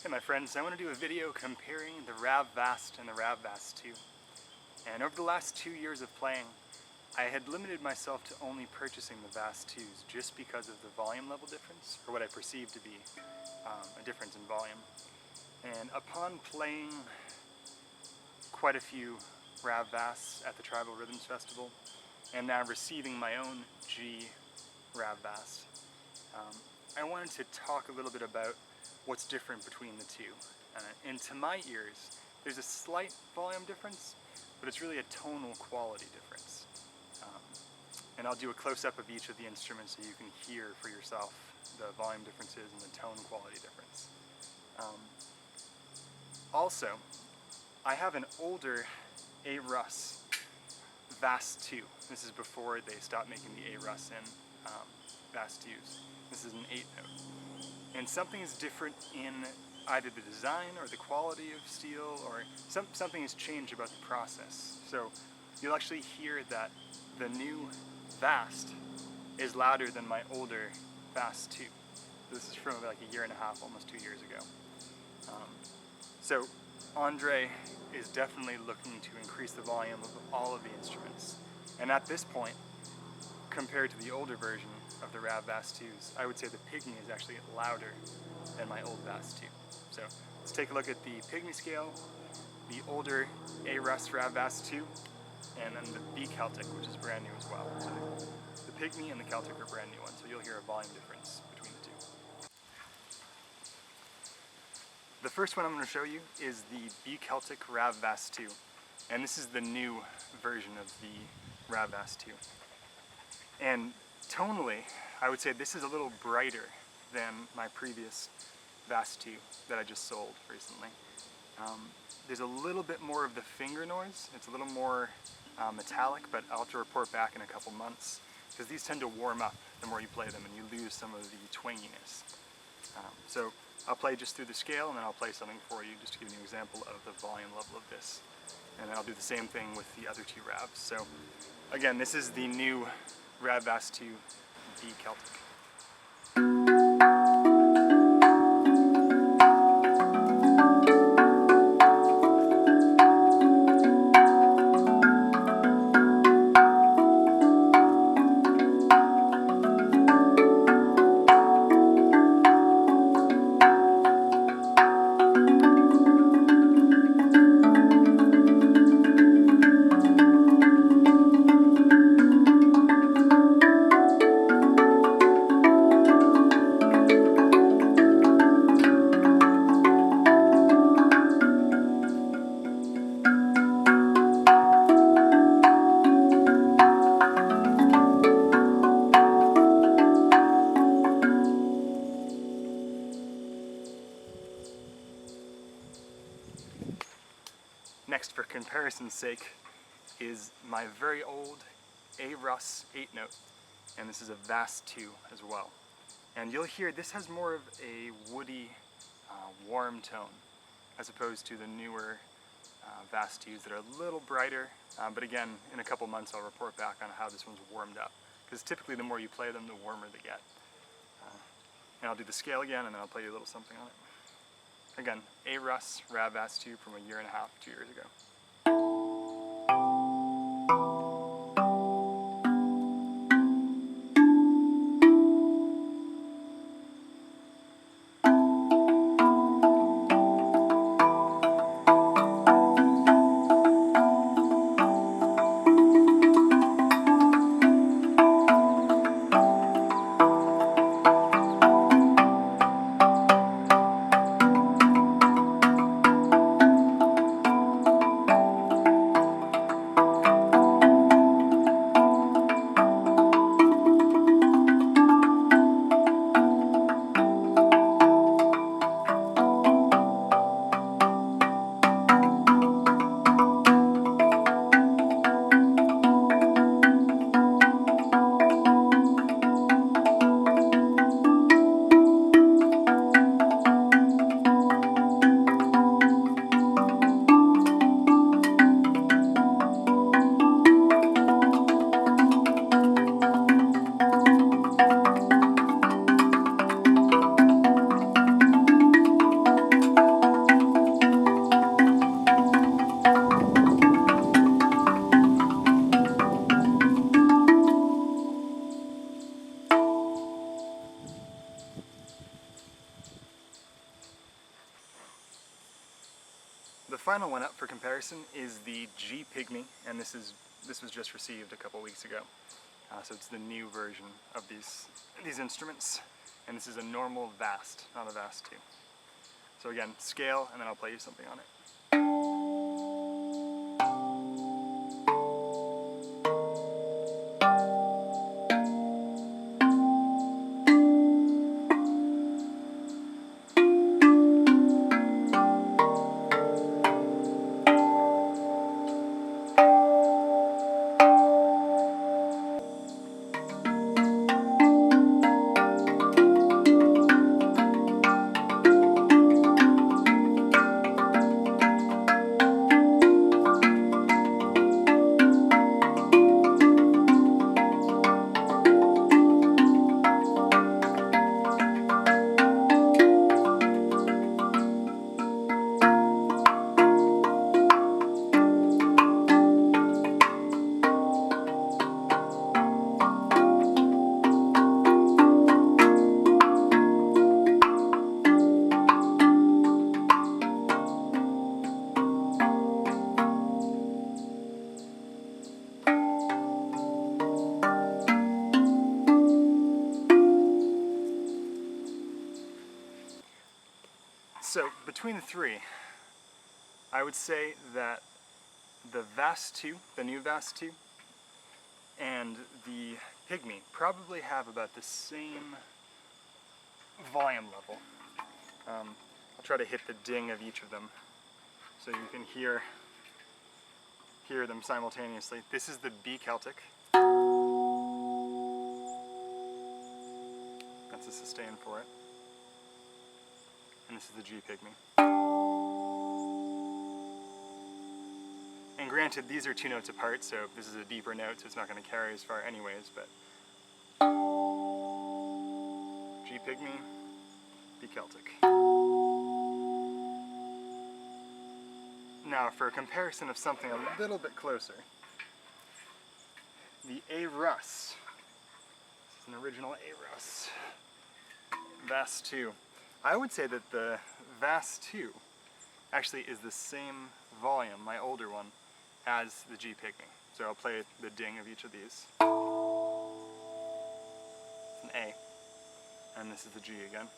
Hey my friends, I want to do a video comparing the Rav Vast and the Rav Vast 2. And over the last 2 years of playing, I had limited myself to only purchasing the Vast 2s just because of the volume level difference, or what I perceived to be a difference in volume. And upon playing quite a few Rav Vasts at the Tribal Rhythms Festival, and now receiving my own G Rav Vast, I wanted to talk a little bit about what's different between the two. And to my ears, there's a slight volume difference, but it's really a tonal quality difference. And I'll do a close-up of each of the instruments so you can hear for yourself the volume differences and the tone quality difference. Also, I have an older A Rus Vast 2. This is before they stopped making the A Rus in Vast 2s. This is an 8-note. And something is different in either the design or the quality of steel, or something has changed about the process. So you'll actually hear that the new Vast is louder than my older Vast 2. This is from like a year and a half, almost 2 years ago. So Andre is definitely looking to increase the volume of all of the instruments. And at this point, compared to the older version of the Rav Vast 2s, I would say the Pygmy is actually louder than my old Vast 2. So let's take a look at the Pygmy scale, the older A Rus Rav Vast 2, and then the B Celtic, which is brand new as well. So the Pygmy and the Celtic are brand new ones, so you'll hear a volume difference between the two. The first one I'm going to show you is the B Celtic Rav Vast 2, and this is the new version of the Rav Vast 2. And tonally, I would say this is a little brighter than my previous Vast 2 that I just sold recently. There's a little bit more of the finger noise. It's a little more metallic, but I'll have to report back in a couple months, because these tend to warm up the more you play them and you lose some of the twanginess. So I'll play just through the scale, and then I'll play something for you just to give you an example of the volume level of this. And then I'll do the same thing with the other two Ravs. So again, this is the new Rav Vast 2 B Celtic. Next, for comparison's sake, is my very old A Rus 8-note, and this is a Vast 2 as well. And you'll hear this has more of a woody, warm tone, as opposed to the newer Vast 2s that are a little brighter, but again, in a couple months I'll report back on how this one's warmed up, because typically the more you play them, the warmer they get. And I'll do the scale again, and then I'll play you a little something on it. Again, A Rus Rav Vast 2 from a year and a half, 2 years ago. The final one up for comparison is the G Pygmy, and this was just received a couple weeks ago. So it's the new version of these instruments, and this is a normal Vast, not a Vast 2. So again, scale, and then I'll play you something on it. So between the three, I would say that the Vast 2, the new Vast 2, and the Pygmy probably have about the same volume level. I'll try to hit the ding of each of them so you can hear them simultaneously. This is the B Celtic. That's a sustain for it. And this is the G Pygmy. And granted, these are 2 notes apart, so this is a deeper note, so it's not going to carry as far anyways, but G Pygmy, B Celtic. Now for a comparison of something a little bit closer, the A Rus. This is an original A Rus. Vast 2. I would say that the Vast 2 actually is the same volume, my older one, as the G Pygmy. So I'll play the ding of each of these. It's an A, and this is the G again.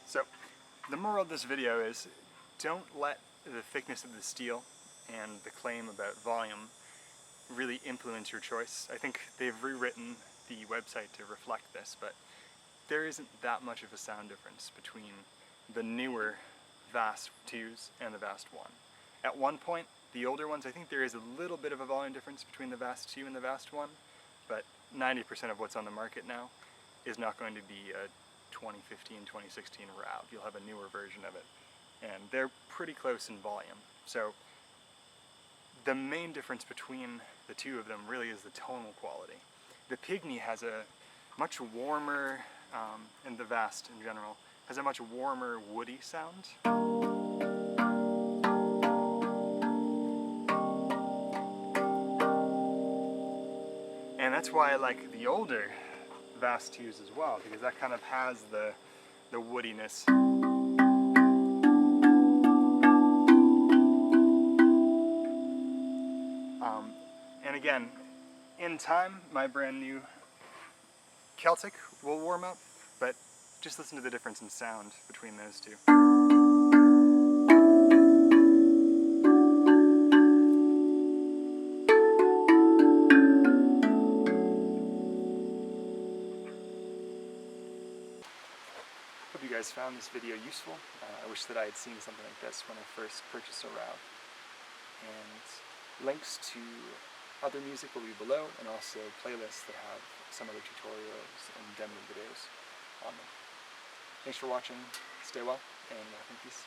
So, the moral of this video is, don't let the thickness of the steel and the claim about volume really influence your choice. I think they've rewritten the website to reflect this, but there isn't that much of a sound difference between the newer Vast 2s and the Vast 1. At one point, the older ones, I think there is a little bit of a volume difference between the Vast 2 and the Vast 1, but 90% of what's on the market now is not going to be a 2015, 2016 Rav. You'll have a newer version of it. And they're pretty close in volume. So the main difference between the two of them really is the tonal quality. The Pygmy has a much warmer, and the Vast in general, has a much warmer woody sound. And that's why I like the older Vast 2s as well, because that kind of has the woodiness. And again, in time, my brand new Celtic will warm up, but just listen to the difference in sound between those two. Hope you guys found this video useful. I wish that I had seen something like this when I first purchased a Rav. And links to other music will be below, and also playlists that have some other tutorials and demo videos on them. Thanks for watching, stay well, and in peace.